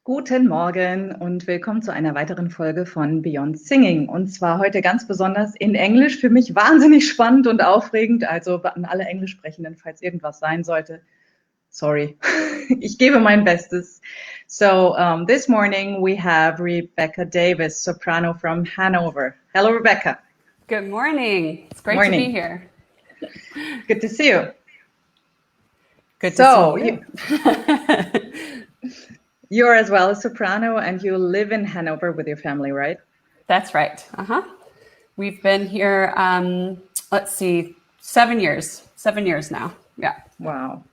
Guten Morgen und willkommen zu einer weiteren Folge von Beyond Singing. Und zwar heute ganz besonders in Englisch. Für mich wahnsinnig spannend und aufregend. Also an alle Englischsprechenden, falls irgendwas sein sollte. Sorry. Ich gebe mein Bestes. So this morning we have Rebecca Davis, soprano from Hanover. Hello, Rebecca. Good morning. It's great Morning. to be here. Good to see you. Good to see you. You're as well a soprano and you live in Hanover with your family, right? That's right. We've been here, let's see, 7 years. 7 years now. Yeah. Wow.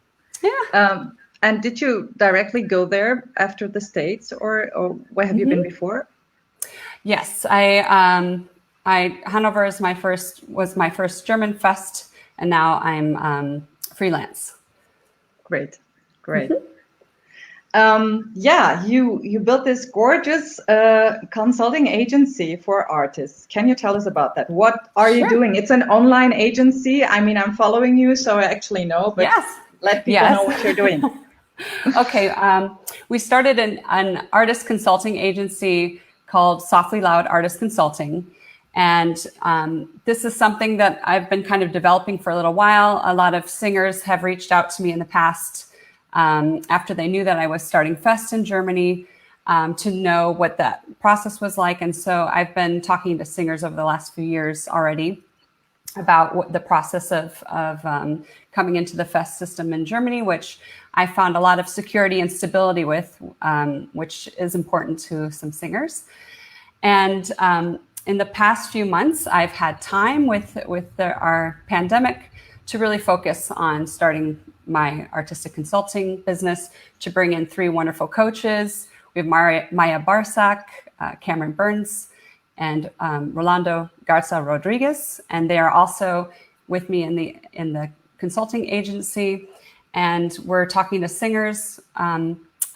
Yeah. And did you directly go there after the States, or where have you been before? Yes, Hanover was my first German fest, and now I'm freelance. Great. Yeah, you built this gorgeous consulting agency for artists. Can you tell us about that? What are you doing? It's an online agency. I mean, I'm following you, so I actually know, but let people know what you're doing. Okay, we started an artist consulting agency called SoftlyLoudArtist Consulting. And this is something that I've been kind of developing for a little while. A lot of singers have reached out to me in the past after they knew that I was starting Fest in Germany to know what that process was like. And so I've been talking to singers over the last few years already about what the process of coming into the Fest system in Germany, which I found a lot of security and stability with, which is important to some singers. And in the past few months, I've had time with our pandemic to really focus on starting my artistic consulting business, to bring in 3 wonderful coaches. We have Maya Barsak, Cameron Burns, and Rolando Garza Rodriguez, and they are also with me in the consulting agency. And we're talking to singers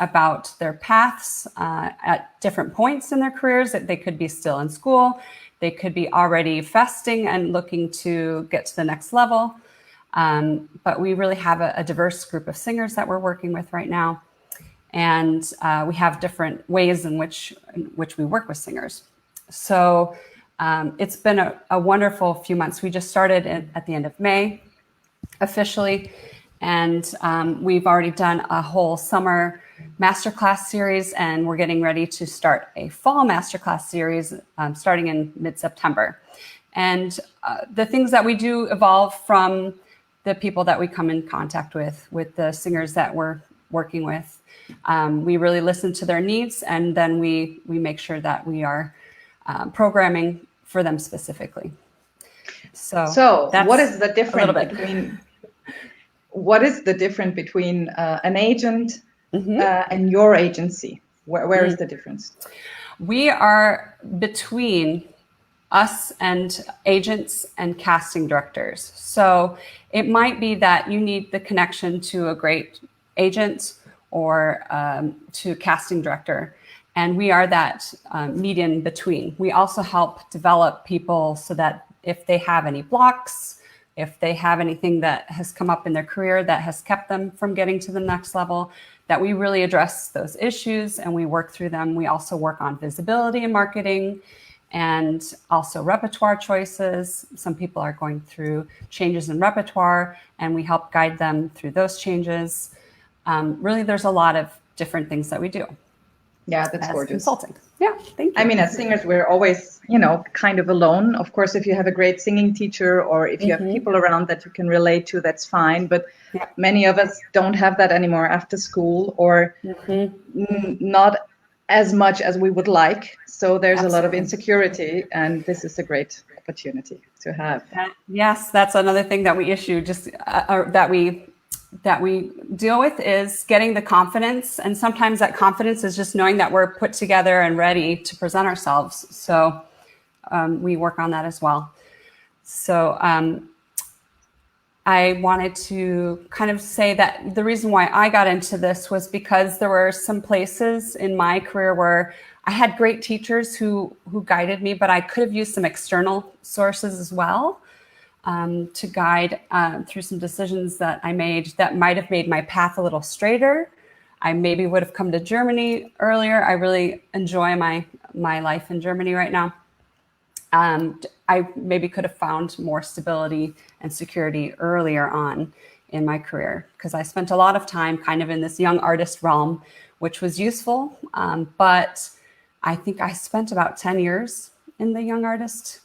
about their paths at different points in their careers. That they could be still in school, they could be already festing and looking to get to the next level. But we really have a diverse group of singers that we're working with right now, and we have different ways in which we work with singers. So it's been a wonderful few months. We just started at the end of May officially, and we've already done a whole summer masterclass series, and we're getting ready to start a fall masterclass series starting in mid-September. And the things that we do evolve from the people that we come in contact with the singers that we're working with. We really listen to their needs, and then we make sure that we are programming for them specifically. So what is the difference between an agent and your agency? Where is the difference? We are between us and agents and casting directors. So it might be that you need the connection to a great agent or to a casting director. And we are that median between. We also help develop people so that if they have any blocks, if they have anything that has come up in their career that has kept them from getting to the next level, that we really address those issues and we work through them. We also work on visibility and marketing, and also repertoire choices. Some people are going through changes in repertoire, and we help guide them through those changes. Really, there's a lot of different things that we do. Yeah, that's gorgeous. Consulting. Yeah, thank you. I mean, as singers, we're always, kind of alone. Of course, if you have a great singing teacher or if you have people around that you can relate to, that's fine. But many of us don't have that anymore after school, or not as much as we would like. So there's a lot of insecurity, and this is a great opportunity to have. Yes, that's another thing that we issue, just that we deal with, is getting the confidence. And sometimes that confidence is just knowing that we're put together and ready to present ourselves. So we work on that as well. So I wanted to kind of say that the reason why I got into this was because there were some places in my career where I had great teachers who guided me, but I could have used some external sources as well to guide through some decisions that I made that might have made my path a little straighter. I maybe would have come to Germany earlier. I really enjoy my life in Germany right now. I maybe could have found more stability and security earlier on in my career, because I spent a lot of time kind of in this young artist realm, which was useful. But I think I spent about 10 years in the young artist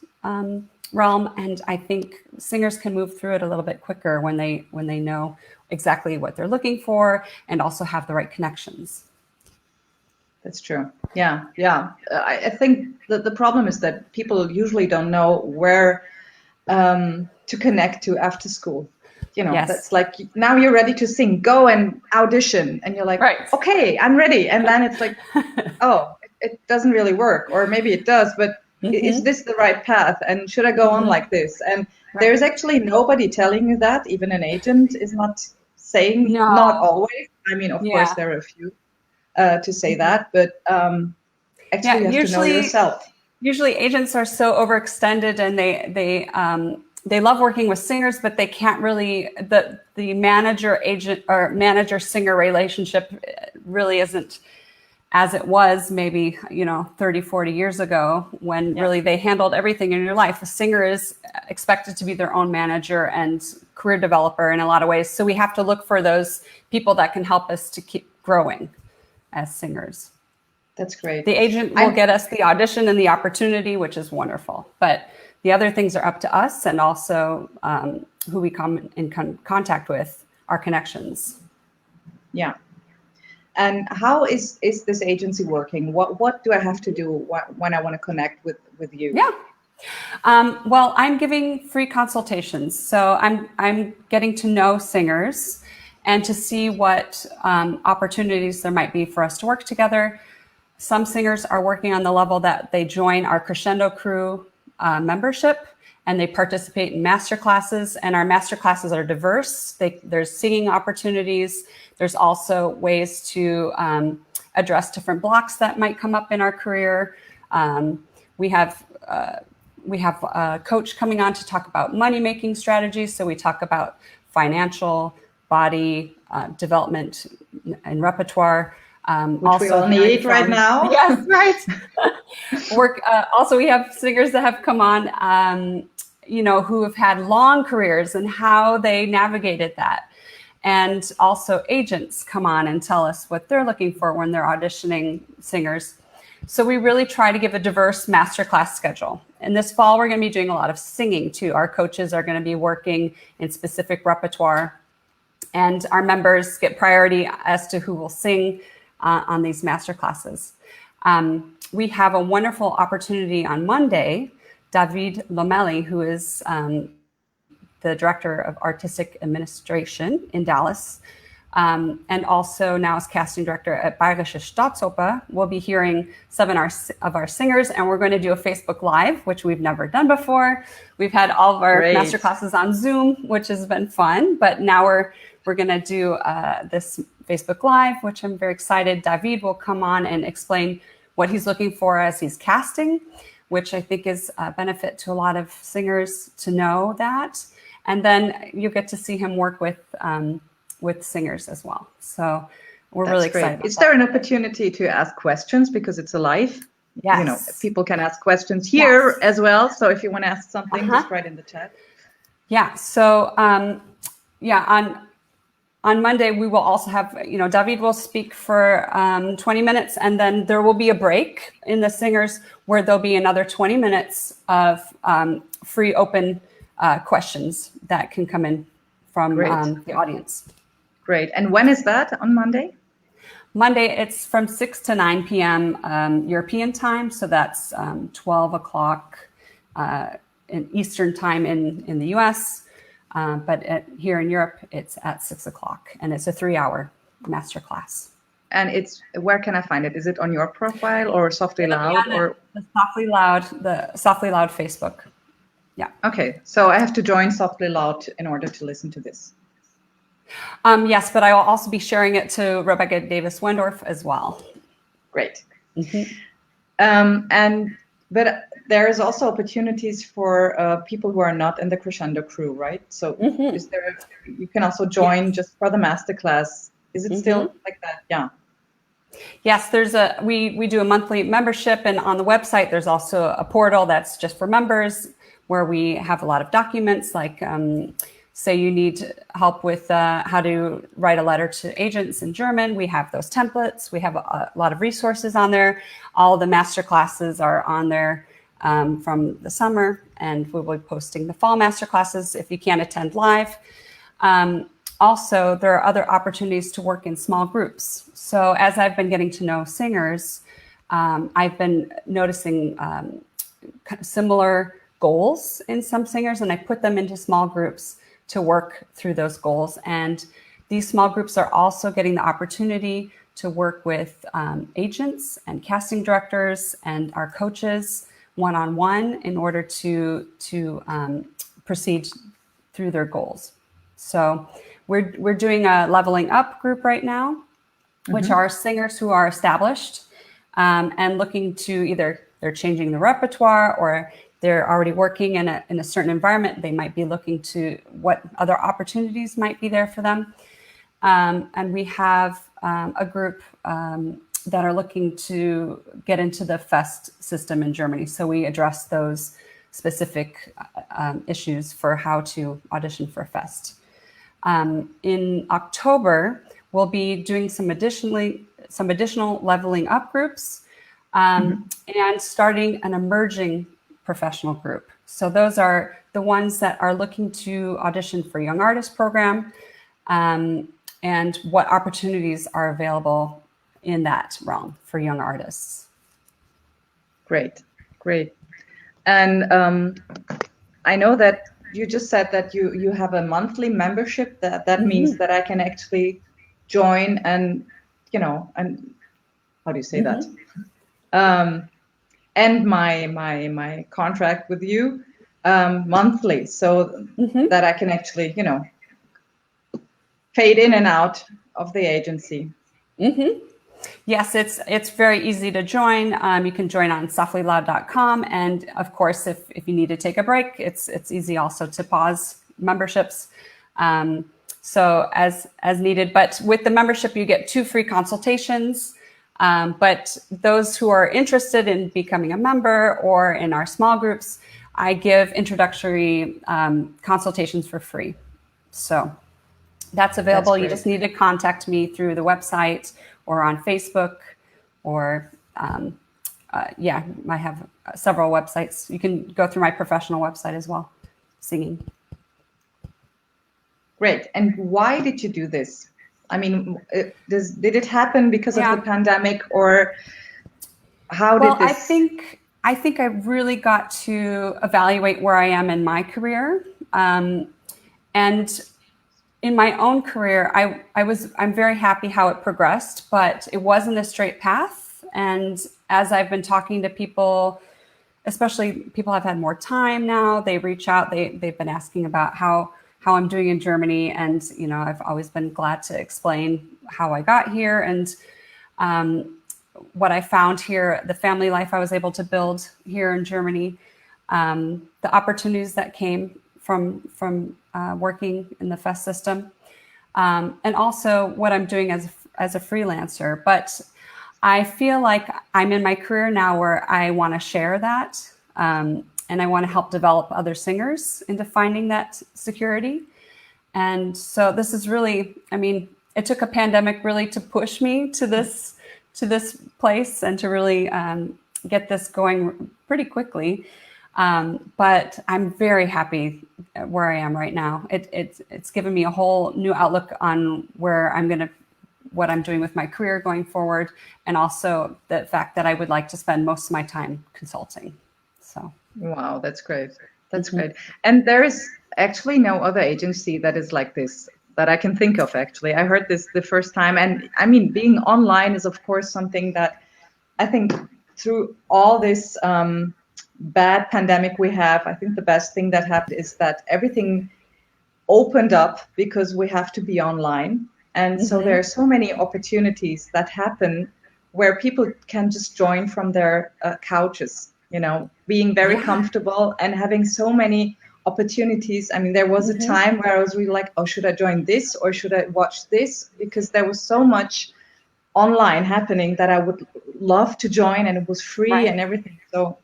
realm, and I think singers can move through it a little bit quicker when they know exactly what they're looking for and also have the right connections. That's true. Yeah, yeah. I think that the problem is that people usually don't know where to connect to after school. You know, Yes. That's like, now you're ready to sing, go and audition. And you're like, right. Okay, I'm ready. And then it's like, oh, it doesn't really work. Or maybe it does, but is this the right path? And should I go on like this? And there's actually nobody telling you that. Even an agent is not saying, not always. I mean, of course, there are a few to say that, but actually you have to know yourself. Usually agents are so overextended, and they love working with singers, but they can't really, the manager agent or manager singer relationship really isn't as it was maybe, 30, 40 years ago, when really they handled everything in your life. A singer is expected to be their own manager and career developer in a lot of ways. So we have to look for those people that can help us to keep growing as singers. That's great. The agent will get us the audition and the opportunity, which is wonderful. But the other things are up to us, and also who we come in contact with, our connections. Yeah. And how is this agency working? What do I have to do when I want to connect with you? Yeah. Well, I'm giving free consultations. So I'm getting to know singers and to see what opportunities there might be for us to work together. Some singers are working on the level that they join our Crescendo Crew membership, and they participate in master classes. And our master classes are diverse. There's singing opportunities. There's also ways to address different blocks that might come up in our career. We have a coach coming on to talk about money-making strategies. So we talk about financial, body, development, and repertoire. Which also we all need right now. Yes, right. Also, we have singers that have come on, who have had long careers and how they navigated that. And also agents come on and tell us what they're looking for when they're auditioning singers. So we really try to give a diverse masterclass schedule. And this fall, we're going to be doing a lot of singing too. Our coaches are going to be working in specific repertoire, and our members get priority as to who will sing on these master classes. We have a wonderful opportunity on Monday. David Lomeli, who is the Director of Artistic Administration in Dallas, and also now is casting director at Bayerische Staatsoper, will be hearing some of our singers, and we're going to do a Facebook Live, which we've never done before. We've had all of our master classes on Zoom, which has been fun, but now we're going to do this Facebook Live, which I'm very excited. David will come on and explain what he's looking for as he's casting, which I think is a benefit to a lot of singers to know that. And then you get to see him work with singers as well. So we're really excited. Is there an opportunity to ask questions because it's a live? Yes. People can ask questions here as well. So if you want to ask something, just write in the chat. Yeah. So on Monday we will also have, David will speak for 20 minutes, and then there will be a break in the singers where there'll be another 20 minutes of free open questions that can come in from the audience. Great. And when is that on Monday? Monday, it's from 6 to 9 p.m. European time. So that's 12 o'clock in Eastern time in the US. But here in Europe, it's at 6 o'clock. And it's a 3-hour masterclass. And where can I find it? Is it on your profile or SoftlyLoud? Or the SoftlyLoud Facebook. Yeah. Okay. So I have to join SoftlyLoud in order to listen to this. Yes, but I will also be sharing it to Rebecca Davis-Wendorf as well. Great. But there is also opportunities for people who are not in the Crescendo Crew, right? So you can also join just for the masterclass. Is it still like that? Yeah. Yes, we do a monthly membership, and on the website there's also a portal that's just for members where we have a lot of documents, like say you need help with how to write a letter to agents in German. We have those templates. We have a lot of resources on there. All the master classes are on there from the summer, and we will be posting the fall master classes if you can't attend live. Also, there are other opportunities to work in small groups. So as I've been getting to know singers, I've been noticing similar goals in some singers, and I put them into small groups to work through those goals. And these small groups are also getting the opportunity to work with agents and casting directors and our coaches one-on-one in order to proceed through their goals. So we're doing a leveling up group right now, which are singers who are established and looking to either they're changing the repertoire or they're already working in a certain environment. They might be looking to what other opportunities might be there for them. And we have a group that are looking to get into the FEST system in Germany. So we address those specific issues for how to audition for FEST. In October, we'll be doing some additional leveling up groups and starting an emerging professional group. So those are the ones that are looking to audition for Young Artist program and what opportunities are available in that realm for young artists. Great. And I know that you just said that you have a monthly membership. That means that I can actually join and and how do you say that? End my contract with you monthly, so that I can actually fade in and out of the agency. Yes, it's very easy to join. You can join on SoftlyLoud.com, and of course, if you need to take a break, it's easy also to pause memberships. So as needed. But with the membership, you get 2 free consultations. But those who are interested in becoming a member or in our small groups, I give introductory consultations for free. So that's available. You just need to contact me through the website or on Facebook, or I have several websites. You can go through my professional website as well, singing. Great. And why did you do this? I mean, did it happen because of the pandemic, or how did this? I think I really got to evaluate where I am in my career, and in my own career, I'm very happy how it progressed, but it wasn't a straight path. And as I've been talking to people, especially people have had more time now, they reach out, they've been asking about how I'm doing in Germany. And, I've always been glad to explain how I got here and what I found here, the family life I was able to build here in Germany, the opportunities that came from working in the FEST system, and also what I'm doing as a freelancer. But I feel like I'm in my career now where I want to share that, and I want to help develop other singers into finding that security. And so this is really, it took a pandemic really to push me to this place and to really get this going pretty quickly. But I'm very happy where I am right now. It's given me a whole new outlook on where what I'm doing with my career going forward, and also the fact that I would like to spend most of my time consulting. So. Wow, that's great. That's great. And there is actually no other agency that is like this that I can think of, actually. I heard this the first time. And being online is, of course, something that I think through all this bad pandemic we have, I think the best thing that happened is that everything opened up because we have to be online. And so there are so many opportunities that happen where people can just join from their couches, being very comfortable and having so many opportunities. There was a time where I was really like, oh, should I join this or should I watch this? Because there was so much online happening that I would love to join, and it was free and everything. So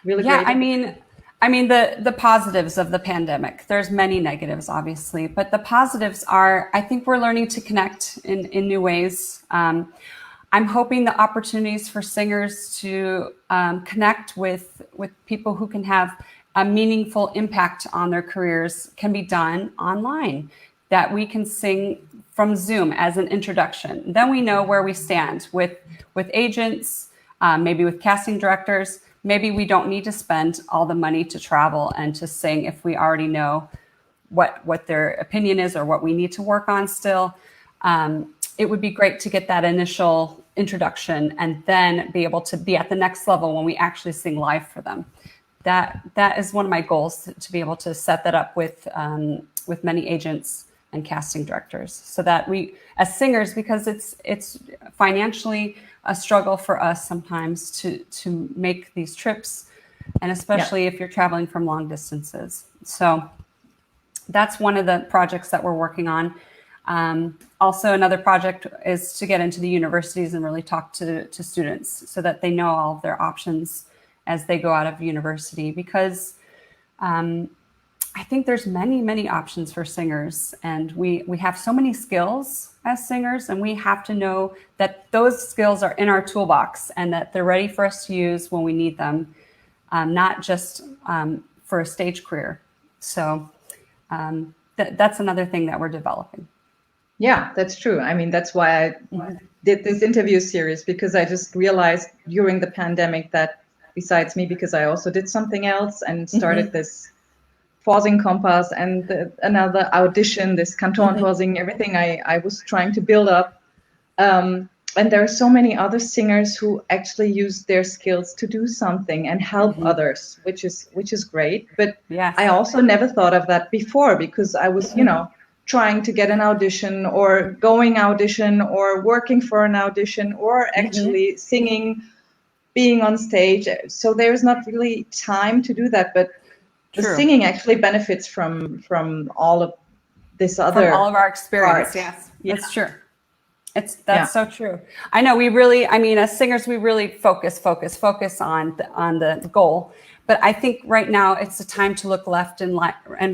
really Yeah, great. I mean the positives of the pandemic. There's many negatives, obviously, but the positives are I think we're learning to connect in new ways. I'm hoping the opportunities for singers to connect with people who can have a meaningful impact on their careers can be done online. That we can sing from Zoom as an introduction. Then we know where we stand with agents, maybe with casting directors. Maybe we don't need to spend all the money to travel and to sing if we already know what their opinion is or what we need to work on still. It would be great to get that initial introduction and then be able to be at the next level when we actually sing live for them. That is one of my goals, to be able to set that up with many agents and casting directors, so that we, as singers, because it's financially a struggle for us sometimes to make these trips, and especially if you're traveling from long distances. So that's one of the projects that we're working on. Also, another project is to get into the universities and really talk to students so that they know all of their options as they go out of university, because I think there's many options for singers, and we have so many skills as singers, and we have to know that those skills are in our toolbox and that they're ready for us to use when we need them, not just for a stage career. So that's another thing that we're developing. Yeah, that's true. I mean, that's why I did this interview series, because I just realized during the pandemic that besides me, because I also did something else and started this Vorsing Kompass and another audition, this Canton Vorsing, everything I was trying to build up. And there are so many other singers who actually use their skills to do something and help others, which is great. But I also never thought of that before, because I was, trying to get an audition or going audition or working for an audition or actually singing, being on stage. So there's not really time to do that. But the singing actually benefits from all of this other, from all of our experience. Part. Yes, it's true. That's so true. I know as singers, we really focus on the goal. But I think right now it's a time to look left and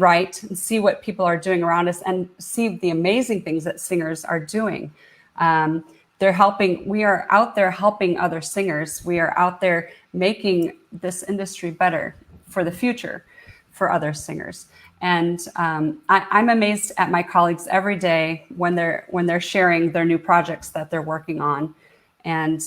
right and see what people are doing around us and see the amazing things that singers are doing. They're helping. We are out there helping other singers. We are out there making this industry better for the future for other singers. And I'm amazed at my colleagues every day when they're sharing their new projects that they're working on. And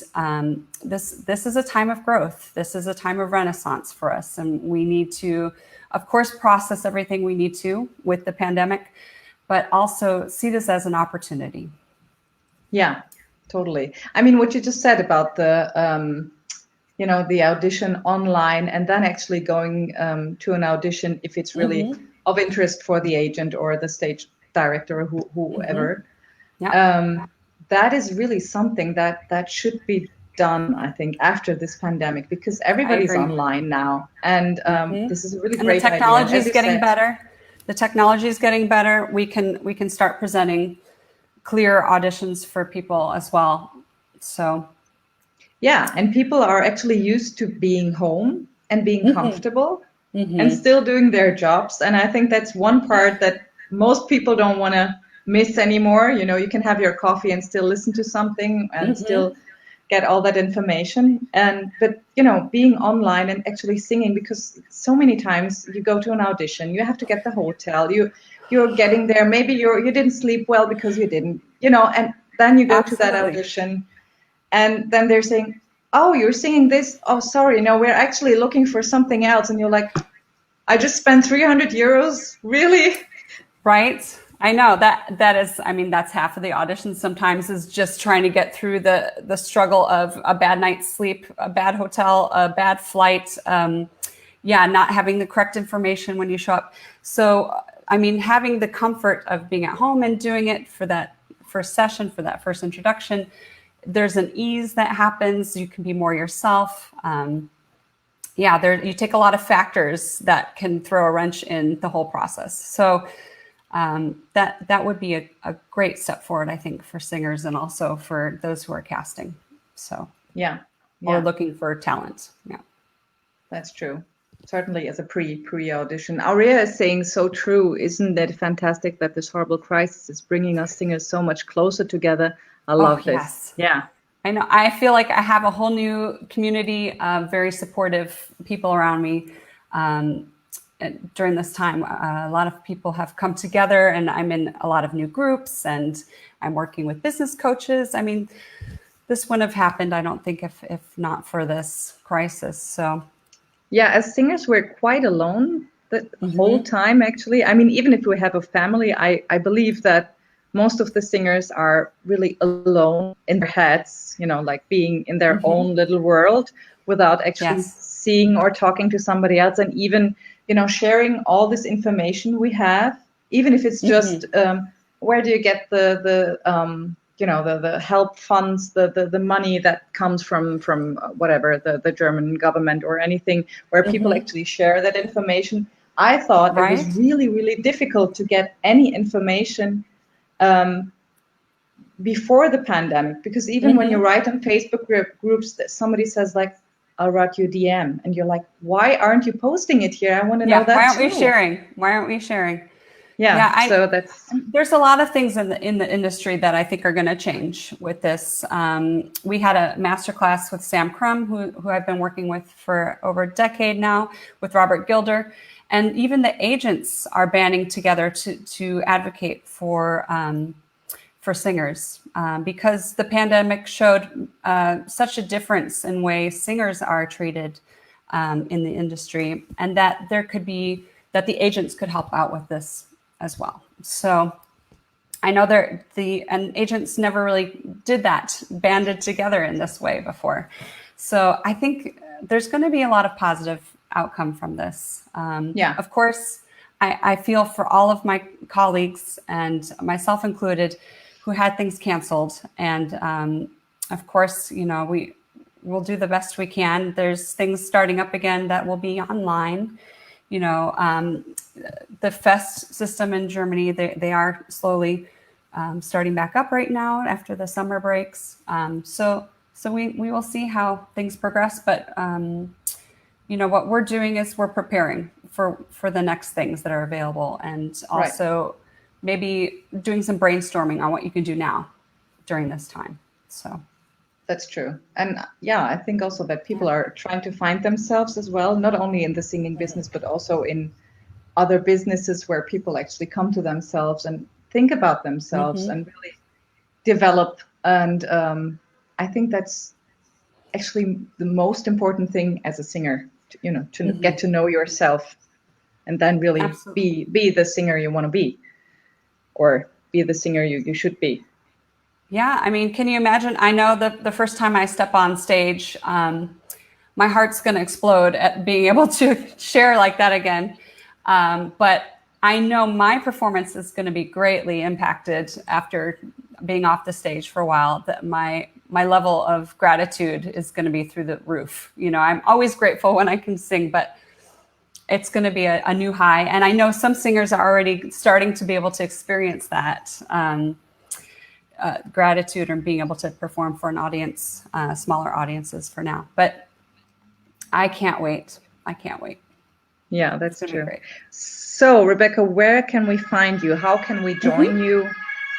this is a time of growth. This is a time of renaissance for us. And we need to, of course, process everything we need to with the pandemic, but also see this as an opportunity. Yeah, totally. I mean, what you just said about the the audition online and then actually going to an audition if it's really of interest for the agent or the stage director or whoever. That is really something that should be done, I think, after this pandemic, because everybody's online now. And this is a really great idea. The technology is getting better. The technology is getting better. We can start presenting clear auditions for people as well. So yeah, and people are actually used to being home and being comfortable and still doing their jobs. And I think that's one part that most people don't want to miss anymore. You can have your coffee and still listen to something and still get all that information. But being online and actually singing, because so many times you go to an audition, you have to get the hotel, you're getting there, maybe you didn't sleep well because you didn't, and then you go to that audition. And then they're saying, oh, you're singing this. Oh, sorry. No, we're actually looking for something else. And you're like, I just spent 300 euros. Really? Right. I know that is, that's half of the audition sometimes, is just trying to get through the struggle of a bad night's sleep, a bad hotel, a bad flight. Not having the correct information when you show up. So, having the comfort of being at home and doing it for that first session, for that first introduction, there's an ease that happens. You can be more yourself. You take a lot of factors that can throw a wrench in the whole process. So that would be a great step forward, I think, for singers and also for those who are casting. So Yeah. or looking for talent. Yeah, that's true. Certainly as a pre-audition. Aurea is saying so true. Isn't that fantastic that this horrible crisis is bringing us singers so much closer together? I love this. Yes. Yeah. I know. I feel like I have a whole new community of very supportive people around me. During this time, a lot of people have come together, and I'm in a lot of new groups, and I'm working with business coaches. I mean, this wouldn't have happened, I don't think, if not for this crisis. So, yeah, as singers, we're quite alone the whole time, actually. I mean, even if we have a family, I believe that most of the singers are really alone in their heads, you know, like being in their own little world without actually seeing or talking to somebody else, and even, you know, sharing all this information we have, even if it's just where do you get the you know, the help funds, the money that comes from whatever, the German government or anything, where people actually share that information. I thought it was really, really difficult to get any information before the pandemic, because even when you write on Facebook groups, that somebody says like, I'll write you a DM, and you're like, why aren't you posting it here? I want to know that why aren't too. we sharing? Why aren't we sharing? So there's a lot of things in the industry that I think are going to change with this. We had a masterclass with Sam Crum, who I've been working with for over a decade now, with Robert Gilder, and even the agents are banding together to advocate for singers, because the pandemic showed such a difference in ways singers are treated in the industry, and that that the agents could help out with this as well. So I know and agents never really did that, banded together in this way before. So I think there's going to be a lot of positive outcome from this. Of course, I feel for all of my colleagues, and myself included, who had things canceled. And of course, you know, we'll do the best we can. There's things starting up again that will be online. You know, the Fest system in Germany, they are slowly starting back up right now after the summer breaks. So we will see how things progress. But, you know, what we're doing is we're preparing for the next things that are available, and also maybe doing some brainstorming on what you can do now during this time. So that's true. And I think also that people are trying to find themselves as well, not only in the singing business, but also in other businesses where people actually come to themselves and think about themselves and really develop. And I think that's actually the most important thing as a singer, you know, to get to know yourself, and then really be the singer you want to be, or be the singer you should be. Yeah, I mean, can you imagine? I know the first time I step on stage, my heart's going to explode at being able to share like that again. But I know my performance is going to be greatly impacted after being off the stage for a while. That my level of gratitude is going to be through the roof. You know, I'm always grateful when I can sing, but it's going to be a new high. And I know some singers are already starting to be able to experience that. Gratitude and being able to perform for an audience, smaller audiences for now. But I can't wait. Yeah, that's true. So, Rebecca, where can we find you? How can we join you?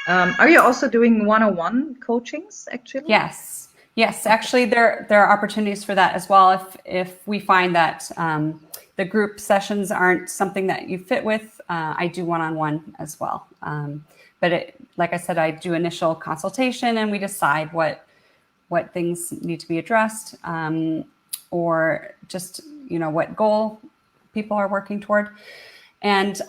Are you also doing one-on-one coachings, actually? Yes. Actually, there are opportunities for that as well. If we find that the group sessions aren't something that you fit with, I do one-on-one as well. But like I said, I do initial consultation, and we decide what things need to be addressed, or just, you know, what goal people are working toward. And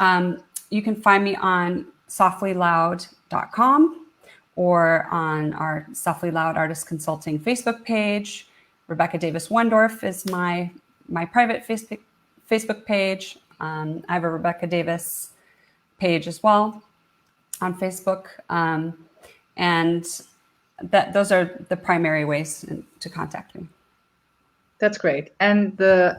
you can find me on SoftlyLoud.com or on our Softly Loud Artist Consulting Facebook page. Rebecca Davis Wondorf is my private Facebook page. I have a Rebecca Davis page as well on Facebook, and those are the primary ways to contact me. That's great. And the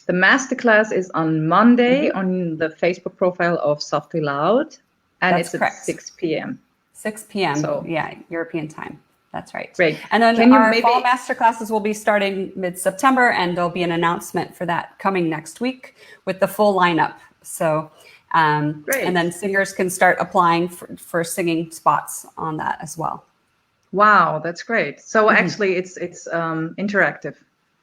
The masterclass is on Monday on the Facebook profile of Softlyloud, and That's it's correct. at 6 p.m. 6 p.m. So, yeah, European time. That's right. Great. And then Can you our maybe... fall masterclasses will be starting mid-September, and there'll be an announcement for that coming next week with the full lineup. So, and then singers can start applying for singing spots on that as well. Wow, that's great. So actually, it's interactive.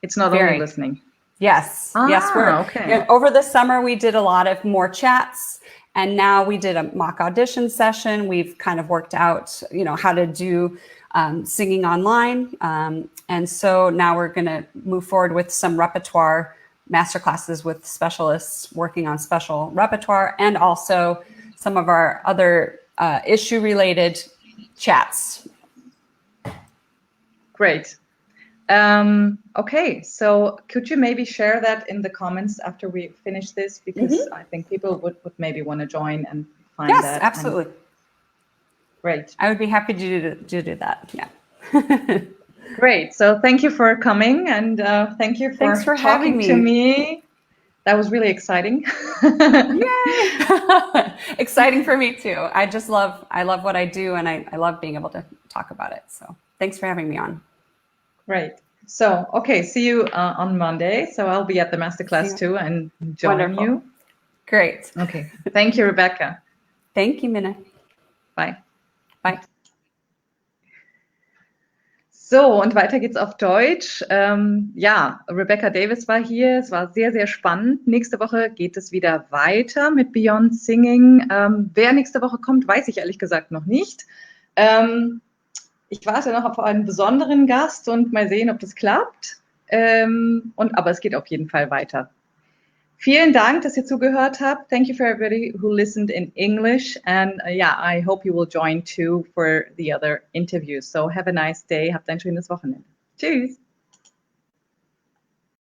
It's not only listening. Yes. Yes. Okay. Over the summer, we did a lot of more chats, and now we did a mock audition session. We've kind of worked out, how to do singing online. And so now we're going to move forward with some repertoire masterclasses with specialists working on special repertoire, and also some of our other issue-related chats. Great. Okay, so could you maybe share that in the comments after we finish this? Because I think people would maybe want to join and find that. Yes, absolutely. Great. I would be happy to do that. Yeah. Great. So thank you for coming, and thank you for talking to me. That was really exciting. Yay! Exciting for me too. I love what I do, and I love being able to talk about it. So thanks for having me on. Great. So, okay, see you on Monday. So I'll be at the masterclass too and join you. Great. Okay. Thank you, Rebecca. Thank you, Minna. Bye. Bye. So, und weiter geht's auf Deutsch. Ja, Rebecca Davis war hier. Es war sehr, sehr spannend. Nächste Woche geht es wieder weiter mit Beyond Singing. Wer nächste Woche kommt, weiß ich ehrlich gesagt noch nicht. Ich warte noch auf einen besonderen Gast und mal sehen, ob das klappt. Aber es geht auf jeden Fall weiter. Vielen Dank, dass ihr zugehört habt. Thank you for everybody who listened in English. And I hope you will join too for the other interviews. So have a nice day. Habt ein schönes Wochenende. Tschüss.